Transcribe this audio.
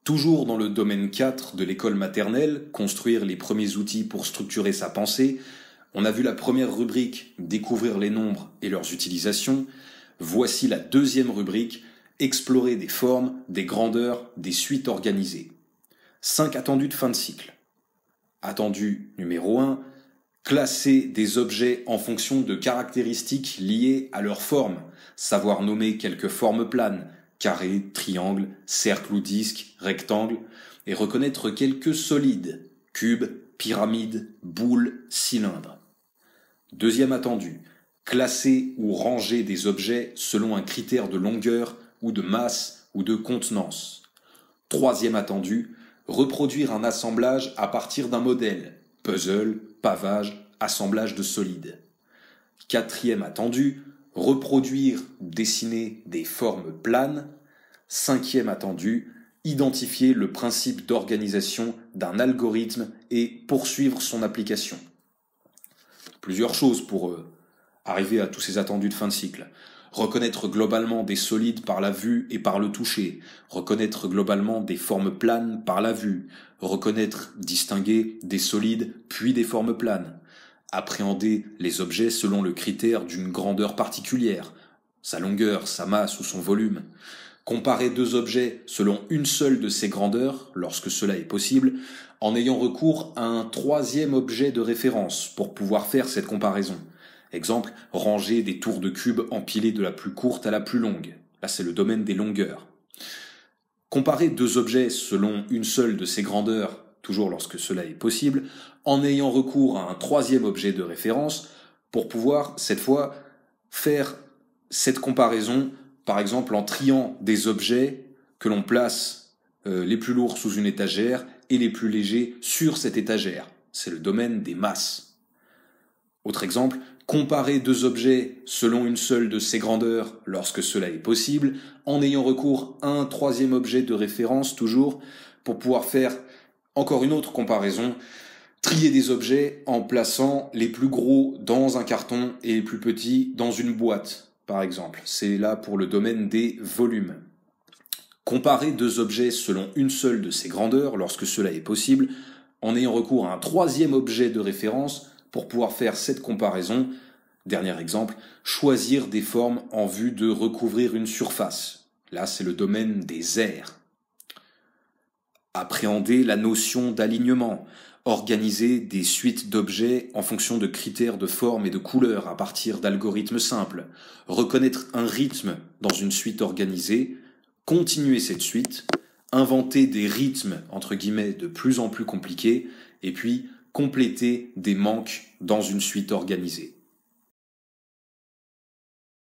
Toujours dans le domaine 4 de l'école maternelle, construire les premiers outils pour structurer sa pensée, on a vu la première rubrique, découvrir les nombres et leurs utilisations. Voici la deuxième rubrique, explorer des formes, des grandeurs, des suites organisées. 5 attendus de fin de cycle. Attendu numéro 1, classer des objets en fonction de caractéristiques liées à leur forme, savoir nommer quelques formes planes, carré, triangle, cercle ou disque, rectangle, et reconnaître quelques solides, cube, pyramide, boule, cylindre. Deuxième attendu, classer ou ranger des objets selon un critère de longueur ou de masse ou de contenance. Troisième attendu, reproduire un assemblage à partir d'un modèle, puzzle, pavage, assemblage de solides. Quatrième attendu, reproduire ou dessiner des formes planes. Cinquième attendu, identifier le principe d'organisation d'un algorithme et poursuivre son application. Plusieurs choses pour arriver à tous ces attendus de fin de cycle. Reconnaître globalement des solides par la vue et par le toucher. Reconnaître globalement des formes planes par la vue. Reconnaître, distinguer des solides puis des formes planes. Appréhender les objets selon le critère d'une grandeur particulière, sa longueur, sa masse ou son volume. Comparer deux objets selon une seule de ces grandeurs, lorsque cela est possible, en ayant recours à un troisième objet de référence pour pouvoir faire cette comparaison. Exemple, ranger des tours de cubes empilés de la plus courte à la plus longue. Là, c'est le domaine des longueurs. Comparer deux objets selon une seule de ces grandeurs, toujours lorsque cela est possible, en ayant recours à un troisième objet de référence pour pouvoir, cette fois, faire cette comparaison, par exemple en triant des objets que l'on place les plus lourds sous une étagère et les plus légers sur cette étagère. C'est le domaine des masses. Autre exemple, comparer deux objets selon une seule de ces grandeurs lorsque cela est possible, en ayant recours à un troisième objet de référence toujours, pour pouvoir faire encore une autre comparaison, trier des objets en plaçant les plus gros dans un carton et les plus petits dans une boîte, par exemple. C'est là pour le domaine des volumes. Comparer deux objets selon une seule de ces grandeurs lorsque cela est possible, en ayant recours à un troisième objet de référence pour pouvoir faire cette comparaison. Dernier exemple, choisir des formes en vue de recouvrir une surface. Là, c'est le domaine des aires. Appréhender la notion d'alignement, organiser des suites d'objets en fonction de critères de forme et de couleur à partir d'algorithmes simples, reconnaître un rythme dans une suite organisée, continuer cette suite, inventer des rythmes entre guillemets de plus en plus compliqués, et puis compléter des manques dans une suite organisée.